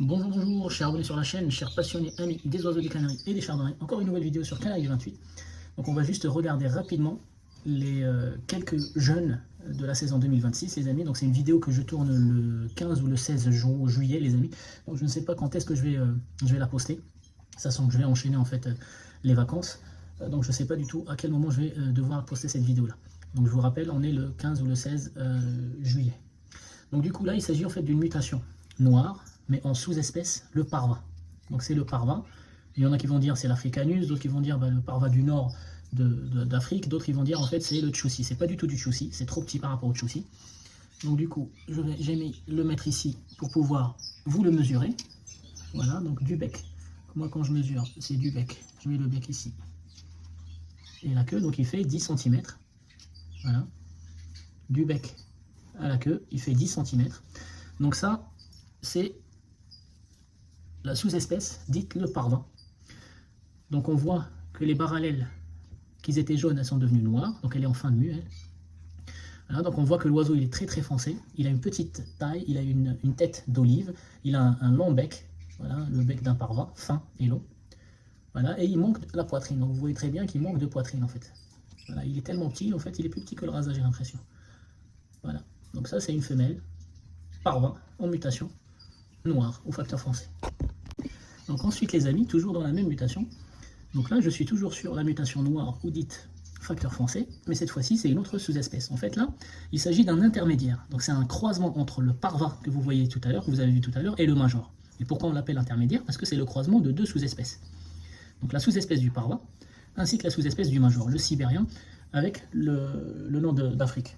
Bonjour, bonjour, chers abonnés sur la chaîne, chers passionnés, amis des oiseaux des Canaries et des chardonnays. Encore une nouvelle vidéo sur Canaries 28. Donc on va juste regarder rapidement les quelques jeunes de la saison 2026, les amis. Donc c'est une vidéo que je tourne le 15 ou le 16 juillet, les amis. Donc je ne sais pas quand est-ce que je vais la poster. Ça sent que je vais enchaîner en fait les vacances. Donc je ne sais pas du tout à quel moment je vais devoir poster cette vidéo-là. Donc je vous rappelle, on est le 15 ou le 16 juillet. Donc du coup là, il s'agit en fait d'une mutation noire, mais en sous-espèce, le parva. Donc c'est le parva. Il y en a qui vont dire c'est l'Africanus, d'autres qui vont dire le parva du nord d'Afrique, d'autres qui vont dire en fait c'est le tchoussi. C'est pas du tout du tchoussi, c'est trop petit par rapport au tchoussi. Donc du coup, j'ai mis le mettre ici pour pouvoir vous le mesurer. Voilà, donc du bec. Moi quand je mesure, c'est du bec. Je mets le bec ici. Et la queue, donc il fait 10 cm. Voilà. Du bec à la queue, il fait 10 cm. Donc ça, c'est la sous-espèce dite le parva. Donc on voit que les parallèles qui étaient jaunes, elles sont devenues noires, donc elle est en fin de mue, elle. Voilà, donc on voit que l'oiseau il est très très foncé, il a une petite taille, il a une tête d'olive, il a un long bec, voilà, le bec d'un parva, fin et long. Voilà, et il manque la poitrine, donc vous voyez très bien qu'il manque de poitrine en fait. Voilà, il est tellement petit, en fait il est plus petit que le rasa, j'ai l'impression. Voilà, donc ça c'est une femelle, parva, en mutation, noire, au facteur foncé. Donc ensuite les amis, toujours dans la même mutation, donc là je suis toujours sur la mutation noire ou dite facteur foncé, mais cette fois-ci c'est une autre sous-espèce. En fait là, il s'agit d'un intermédiaire, donc c'est un croisement entre le parva que vous voyez tout à l'heure, que vous avez vu tout à l'heure, et le major. Et pourquoi on l'appelle intermédiaire? Parce que c'est le croisement de deux sous-espèces. Donc la sous-espèce du parva, ainsi que la sous-espèce du major, le sibérien, avec le nom d'Afrique.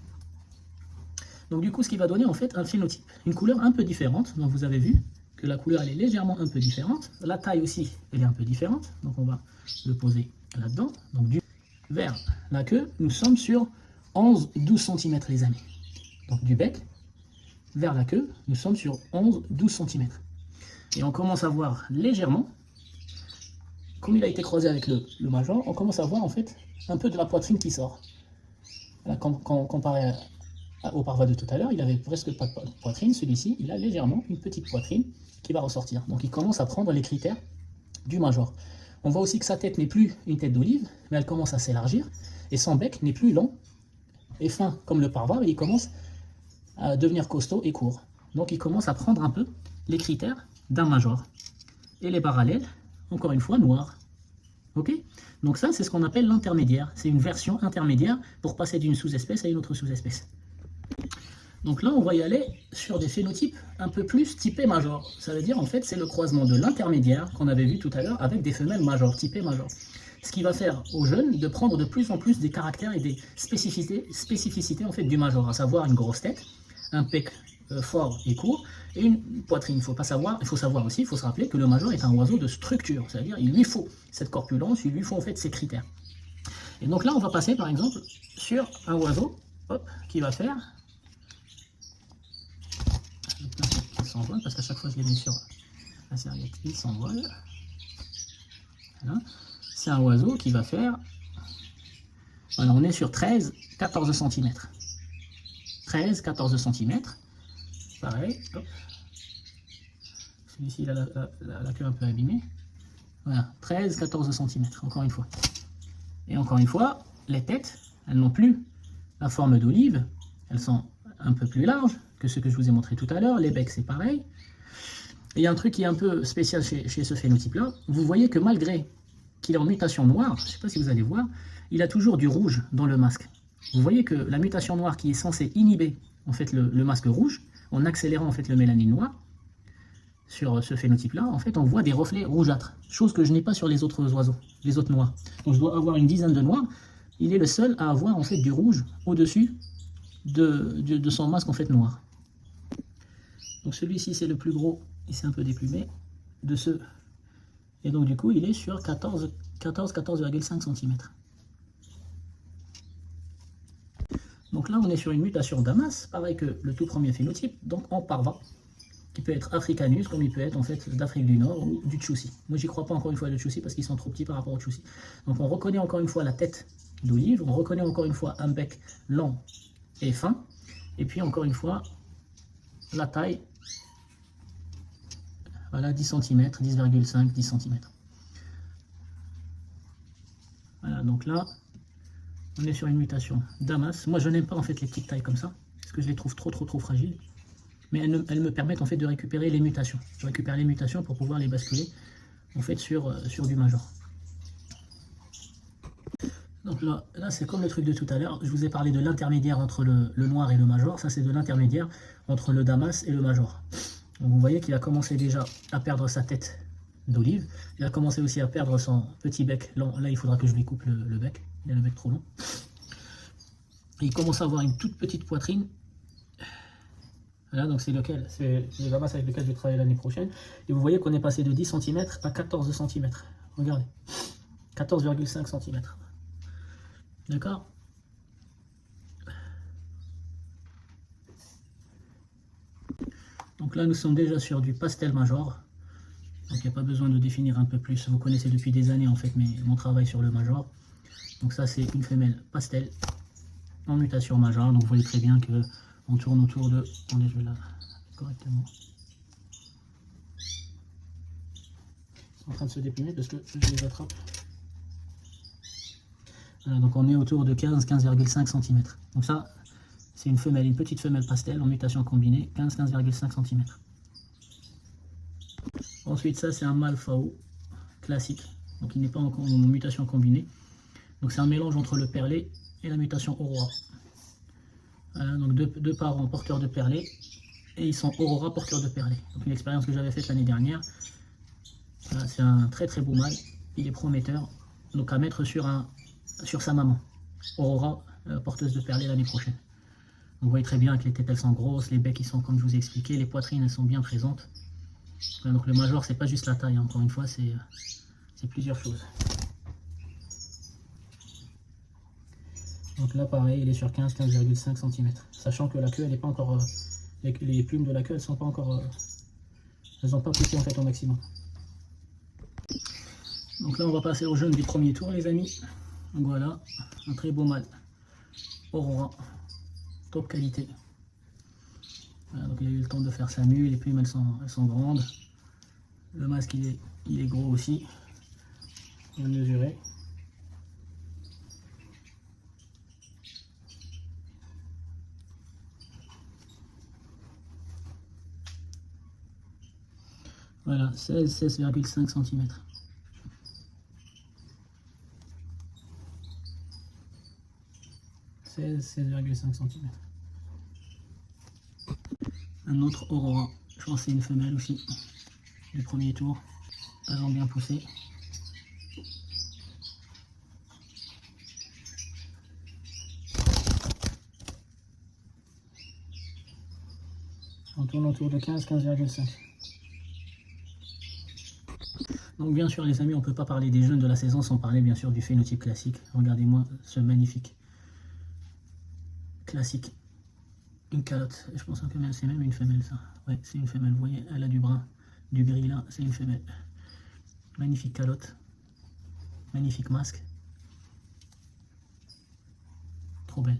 Donc du coup ce qui va donner en fait un phénotype, une couleur un peu différente, donc vous avez vu, que la couleur elle est légèrement un peu différente, la taille aussi elle est un peu différente, donc on va le poser là-dedans, donc vers la queue, nous sommes sur 11-12 cm les amis, donc du bec vers la queue, nous sommes sur 11-12 cm, et on commence à voir légèrement, comme il a été croisé avec le major, on commence à voir en fait un peu de la poitrine qui sort, là, comparé au parva de tout à l'heure, il avait presque pas de poitrine, celui-ci, il a légèrement une petite poitrine qui va ressortir. Donc il commence à prendre les critères du major. On voit aussi que sa tête n'est plus une tête d'olive, mais elle commence à s'élargir, et son bec n'est plus long et fin comme le parva, mais il commence à devenir costaud et court. Donc il commence à prendre un peu les critères d'un major. Et les parallèles, encore une fois, noirs. Ok? Donc ça, c'est ce qu'on appelle l'intermédiaire. C'est une version intermédiaire pour passer d'une sous-espèce à une autre sous-espèce. Donc là, on va y aller sur des phénotypes un peu plus typés major. Ça veut dire, en fait, c'est le croisement de l'intermédiaire qu'on avait vu tout à l'heure avec des femelles major, typées major. Ce qui va faire aux jeunes de prendre de plus en plus des caractères et des spécificités en fait, du major, à savoir une grosse tête, un bec fort et court, et une poitrine. Il faut savoir aussi, il faut se rappeler que le major est un oiseau de structure, c'est-à-dire il lui faut cette corpulence, il lui faut en fait ces critères. Et donc là, on va passer par exemple sur un oiseau, hop, qui va faire... s'envole, parce qu'à chaque fois je les mets sur la serviette, il s'envole. Voilà. C'est un oiseau qui va faire, voilà, on est sur 13-14 cm. 13-14 cm. Pareil, celui-ci il a la queue un peu abîmée. Voilà, 13-14 cm, encore une fois. Et encore une fois, les têtes, elles n'ont plus la forme d'olive, elles sont un peu plus larges que ce que je vous ai montré tout à l'heure. Les becs, c'est pareil. Et il y a un truc qui est un peu spécial chez ce phénotype-là. Vous voyez que malgré qu'il est en mutation noire, je ne sais pas si vous allez voir, il a toujours du rouge dans le masque. Vous voyez que la mutation noire qui est censée inhiber en fait, le masque rouge, en accélérant en fait, le mélanine noir, sur ce phénotype-là, en fait, on voit des reflets rougeâtres, chose que je n'ai pas sur les autres oiseaux, les autres noirs. Donc je dois avoir une dizaine de noirs. Il est le seul à avoir en fait, du rouge au-dessus de son masque en fait, noir. Donc celui-ci c'est le plus gros, il s'est un peu déplumé de ceux. Et donc du coup il est sur 14,5 cm. Donc là on est sur une mutation d'Amas, pareil que le tout premier phénotype, donc en parva, qui peut être africanus comme il peut être en fait d'Afrique du Nord ou du tchoussi. Moi j'y crois pas encore une fois le tchoussi parce qu'ils sont trop petits par rapport au tchoussi. Donc on reconnaît encore une fois la tête d'olive, on reconnaît encore une fois un bec long et fin, et puis encore une fois la taille Voilà, 10 cm, 10,5, 10 cm. Voilà, donc là, on est sur une mutation Damas. Moi, je n'aime pas en fait les petites tailles comme ça, parce que je les trouve trop fragiles. Mais elles me permettent en fait de récupérer les mutations. Je récupère les mutations pour pouvoir les basculer en fait sur du major. Donc là c'est comme le truc de tout à l'heure. Je vous ai parlé de l'intermédiaire entre le noir et le major. Ça, c'est de l'intermédiaire entre le Damas et le major. Donc vous voyez qu'il a commencé déjà à perdre sa tête d'olive. Il a commencé aussi à perdre son petit bec. Là, il faudra que je lui coupe le bec. Il a le bec trop long. Et il commence à avoir une toute petite poitrine. Voilà, donc c'est lequel? C'est le Damas avec lequel je vais travailler l'année prochaine. Et vous voyez qu'on est passé de 10 cm à 14 cm. Regardez. 14,5 cm. D'accord? Donc là, nous sommes déjà sur du pastel major. Donc il n'y a pas besoin de définir un peu plus. Vous connaissez depuis des années en fait mon travail sur le major. Donc ça, c'est une femelle pastel en mutation major. Donc vous voyez très bien que on tourne autour de... Attendez, je vais la correctement. Ils sont en train de se déprimer parce que je les attrape. Voilà, donc on est autour de 15,5 cm. Donc ça, c'est une femelle, une petite femelle pastel en mutation combinée, 15,5 cm. Ensuite, ça c'est un mâle FAO classique, donc il n'est pas en mutation combinée. Donc c'est un mélange entre le perlé et la mutation Aurora. Voilà, donc deux parents porteurs de perlé, et ils sont Aurora porteurs de perlé. Donc une expérience que j'avais faite l'année dernière. Voilà, c'est un très beau mâle, il est prometteur, donc à mettre sur sa maman, Aurora, porteuse de perlé l'année prochaine. Donc vous voyez très bien que les têtes elles sont grosses, les becs ils sont comme je vous ai expliqué, les poitrines elles sont bien présentes. Voilà, donc le major c'est pas juste la taille, hein. Encore une fois c'est plusieurs choses. Donc là pareil il est sur 15,5 cm, sachant que la queue elle n'est pas encore, les plumes de la queue elles sont pas encore, elles n'ont pas poussé en fait au maximum. Donc là on va passer au jaune du premier tour les amis. Donc voilà, un très beau mâle, Aurora, top qualité. Voilà, donc il a eu le temps de faire sa mue, les plumes elles sont grandes. Le masque il est gros aussi, bien mesuré. Voilà, 16,5 cm. 16,5 cm. Un autre Aurora, je pense que c'est une femelle aussi, du premier tour. Elles ont bien poussé. On tourne autour de 15,5. Donc bien sûr les amis, on ne peut pas parler des jeunes de la saison sans parler bien sûr du phénotype classique. Regardez-moi ce magnifique classique. Une calotte, je pense que c'est même une femelle ça. Ouais, c'est une femelle, vous voyez, elle a du brun, du gris là, c'est une femelle. Magnifique calotte, magnifique masque. Trop belle.